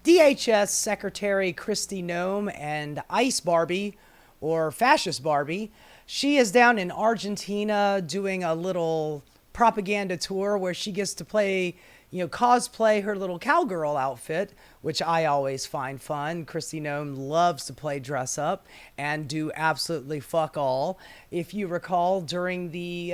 DHS Secretary Kristi Noem and Ice Barbie, or Fascist Barbie. She is down in Argentina doing a little propaganda tour where she gets to play, cosplay her little cowgirl outfit, which I always find fun. Kristi Noem loves to play dress up and do absolutely fuck all. If you recall, during the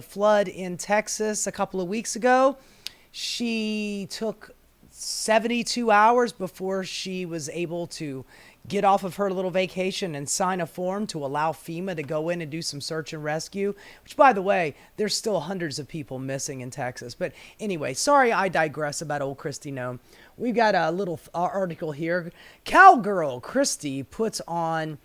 flood in Texas a couple of weeks ago, she took 72 hours before she was able to get off of her little vacation and sign a form to allow FEMA to go in and do some search and rescue, which, by the way, there's still hundreds of people missing in Texas. But anyway, sorry I digress about old Kristi Noem. We've got a little article here. Cowgirl Kristi puts on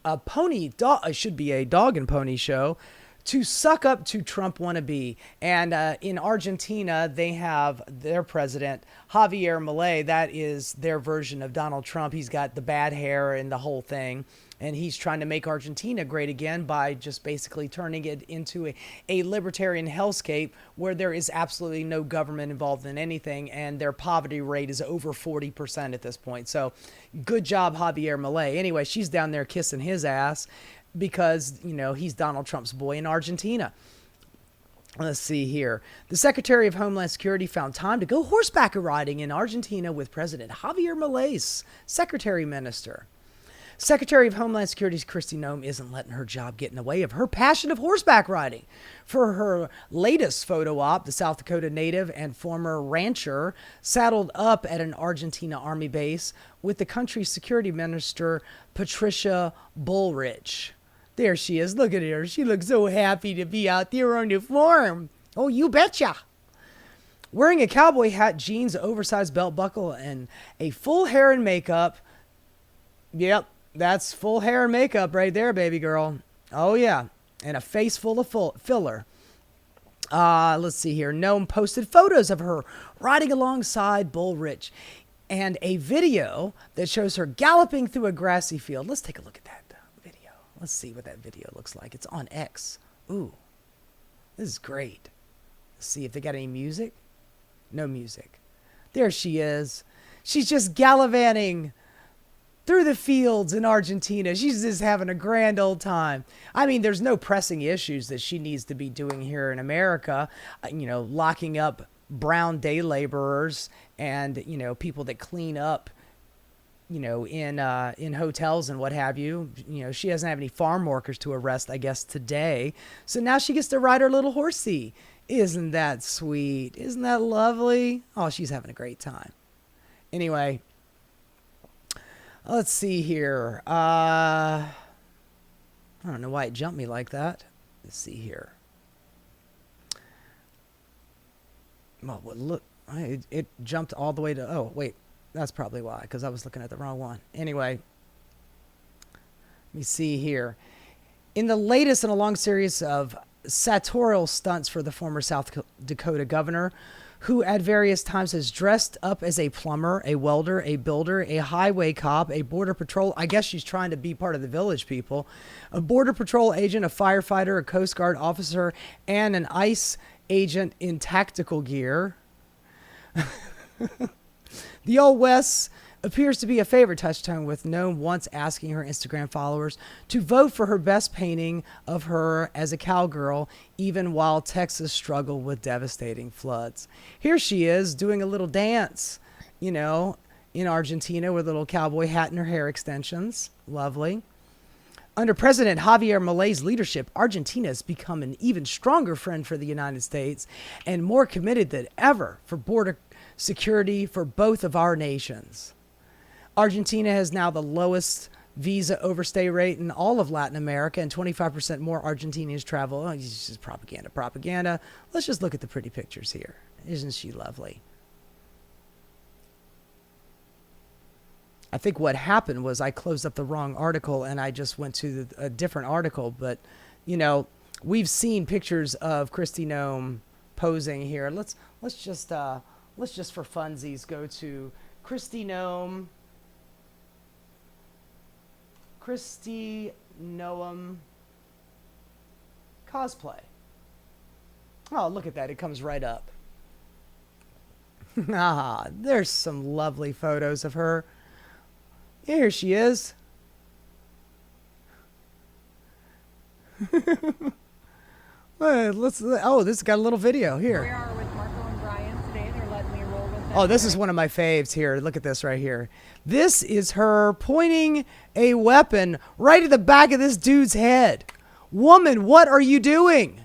a pony dog, it should be a dog and pony show, to suck up to Trump wannabe. And in Argentina, they have their president, Javier Milei. That is their version of Donald Trump. He's got the bad hair and the whole thing. And he's trying to make Argentina great again by just basically turning it into a libertarian hellscape where there is absolutely no government involved in anything. And their poverty rate is over 40% at this point. So good job, Javier Milei. Anyway, she's down there kissing his ass because, he's Donald Trump's boy in Argentina. Let's see here. The Secretary of Homeland Security found time to go horseback riding in Argentina with President Javier Milei's secretary minister. Secretary of Homeland Security's Kristi Noem isn't letting her job get in the way of her passion of horseback riding. For her latest photo op, the South Dakota native and former rancher saddled up at an Argentina army base with the country's security minister, Patricia Bullrich. There she is. Look at her. She looks so happy to be out there on the farm. Oh, you betcha. Wearing a cowboy hat, jeans, oversized belt buckle, and a full hair and makeup. Yep, that's full hair and makeup right there, baby girl. Oh, yeah. And a face full of filler. Let's see here. Noem posted photos of her riding alongside Bullrich and a video that shows her galloping through a grassy field. Let's take a look at that video. Let's see what that video looks like. It's on X. Ooh, this is great. Let's see if they got any music. No music. There she is. She's just gallivanting through the fields in Argentina. She's just having a grand old time. I mean, there's no pressing issues that she needs to be doing here in America. Locking up brown day laborers and, people that clean up, in hotels and what have you. She doesn't have any farm workers to arrest, I guess, today. So now she gets to ride her little horsey. Isn't that sweet? Isn't that lovely? Oh, she's having a great time. Anyway, let's see here. I don't know why it jumped me like that. Let's see here. Well, look, it jumped all the way to, oh, wait, that's probably why, because I was looking at the wrong one. Anyway, let me see here. In the latest in a long series of sartorial stunts for the former South Dakota governor, who at various times has dressed up as a plumber, a welder, a builder, a highway cop, a border patrol. I guess she's trying to be part of the village people. A border patrol agent, a firefighter, a Coast Guard officer, and an ICE agent in tactical gear. The Old West appears to be a favorite touchstone, with Noem once asking her Instagram followers to vote for her best painting of her as a cowgirl, even while Texas struggled with devastating floods. Here she is doing a little dance, in Argentina with a little cowboy hat and her hair extensions. Lovely. Under President Javier Milei's leadership, Argentina has become an even stronger friend for the United States and more committed than ever for border security for both of our nations. Argentina has now the lowest visa overstay rate in all of Latin America, and 25% more Argentinians travel. Oh, it's just propaganda. Let's just look at the pretty pictures here. Isn't she lovely? I think what happened was I closed up the wrong article and I just went to a different article. But, we've seen pictures of Kristi Noem posing here. Let's just for funsies go to Kristi Noem. Kristi Noem cosplay. Oh, look at that. It comes right up. Ah, there's some lovely photos of her. Here she is. Oh, this has got a little video here. We are with Marco and Brian today. They're letting me roll with them. Oh, this is one of my faves here. Look at this right here. This is her pointing a weapon right at the back of this dude's head. Woman, what are you doing?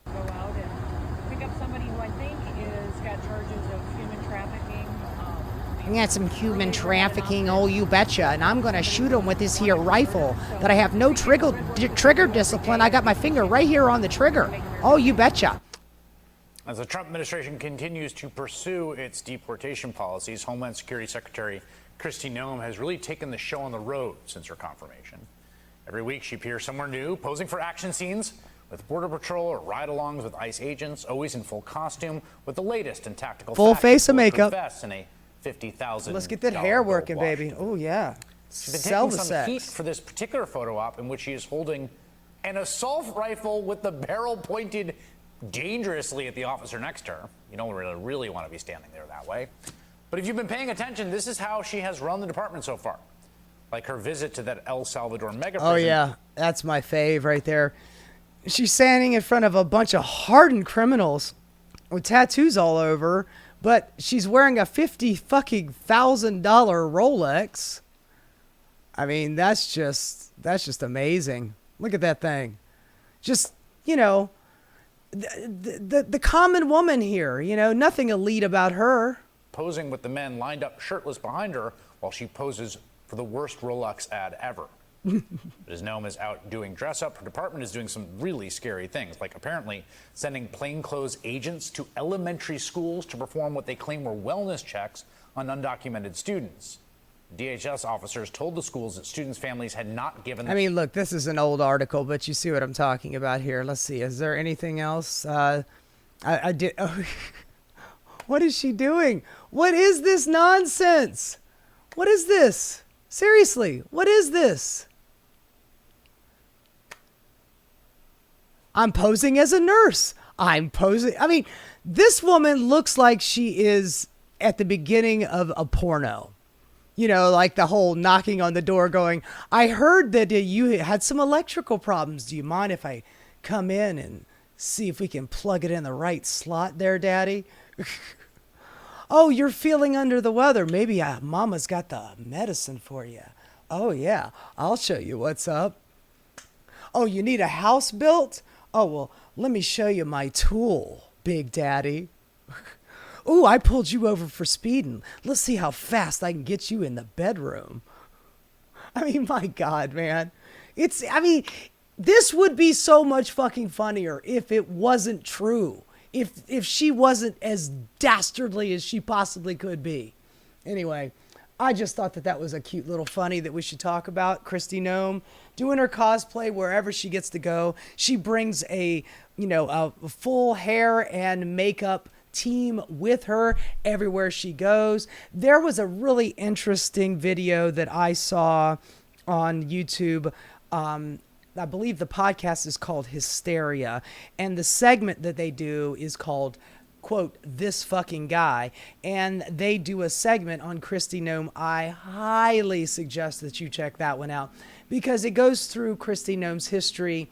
Go out and pick up somebody who I think is got charges of human trafficking. I got some human trafficking, oh you betcha, and I'm gonna shoot him with this here rifle that I have no trigger discipline. I got my finger right here on the trigger. Oh you betcha. As the Trump administration continues to pursue its deportation policies, Homeland Security Secretary Kristi Noem has really taken the show on the road since her confirmation. Every week she appears somewhere new, posing for action scenes with Border Patrol or ride-alongs with ICE agents, always in full costume with the latest in tactical full face of makeup. In a $50,000 Let's get that hair working, baby. Oh yeah. She's been Sell taking the some sex. heat for this particular photo op in which she is holding an assault rifle with the barrel pointed dangerously at the officer next to her. You don't really want to be standing there that way. But if you've been paying attention, this is how she has run the department so far. Like her visit to that El Salvador mega prison. Oh yeah, that's my fave right there. She's standing in front of a bunch of hardened criminals with tattoos all over, but she's wearing a $50,000 Rolex. I mean, that's just amazing. Look at that thing. Just, you know, the common woman here, you know, nothing elite about her. Posing with the men lined up shirtless behind her while she poses for the worst Rolex ad ever. As Noem is out doing dress up, her department is doing some really scary things, like apparently sending plainclothes agents to elementary schools to perform what they claim were wellness checks on undocumented students. DHS officers told the schools that students' families had not given them. I mean, look, this is an old article, but you see what I'm talking about here. Let's see. Is there anything else? I did. Oh, what is she doing? What is this nonsense? What is this? Seriously, what is this? I'm posing as a nurse. I'm posing. I mean, this woman looks like she is at the beginning of a porno. You know, like the whole knocking on the door going, I heard that you had some electrical problems. Do you mind if I come in and see if we can plug it in the right slot there, Daddy? Oh, you're feeling under the weather. Maybe Mama's got the medicine for you. Oh, yeah, I'll show you what's up. Oh, you need a house built? Oh, well, let me show you my tool, Big Daddy. Ooh, I pulled you over for speeding. Let's see how fast I can get you in the bedroom. I mean, my God, man. This would be so much fucking funnier if it wasn't true. If she wasn't as dastardly as she possibly could be. Anyway, I just thought that was a cute little funny that we should talk about. Kristi Noem doing her cosplay wherever she gets to go. She brings a full hair and makeup team with her everywhere she goes. There was a really interesting video that I saw on YouTube. I believe the podcast is called Hysteria, and the segment that they do is called, quote, This Fucking Guy, and they do a segment on Kristi Noem. I highly suggest that you check that one out because it goes through Kristi Noem's history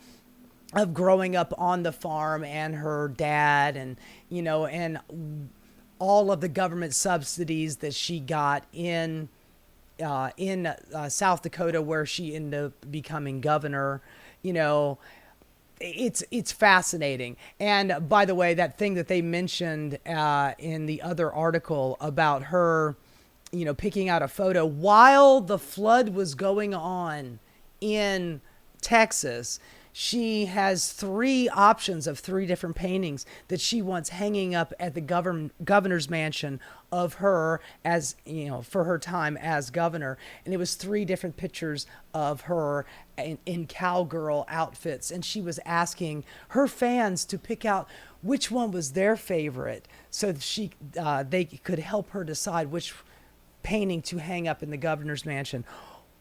of growing up on the farm and her dad and all of the government subsidies that she got in South Dakota, where she ended up becoming governor. It's fascinating. And by the way, that thing that they mentioned in the other article about her, picking out a photo while the flood was going on in Texas. She has 3 options of 3 different paintings that she wants hanging up at the governor's mansion of her as, for her time as governor. And it was 3 different pictures of her in cowgirl outfits. And she was asking her fans to pick out which one was their favorite so that they could help her decide which painting to hang up in the governor's mansion,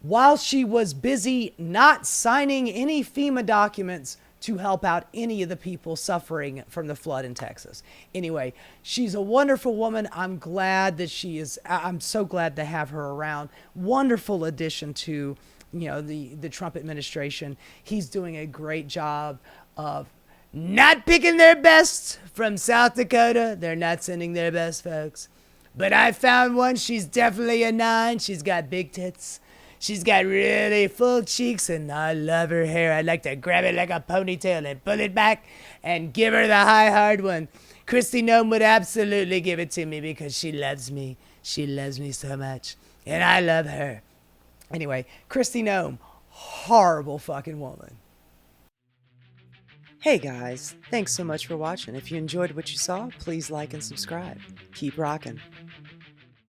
while she was busy not signing any FEMA documents to help out any of the people suffering from the flood in Texas. Anyway, she's a wonderful woman. I'm glad that I'm so glad to have her around. Wonderful addition to, the Trump administration. He's doing a great job of not picking their best from South Dakota. They're not sending their best folks. But I found one. She's definitely a 9. She's got big tits. She's got really full cheeks, and I love her hair. I'd like to grab it like a ponytail and pull it back and give her the high, hard one. Kristi Noem would absolutely give it to me because she loves me. She loves me so much. And I love her. Anyway, Kristi Noem, horrible fucking woman. Hey guys, thanks so much for watching. If you enjoyed what you saw, please like and subscribe. Keep rocking.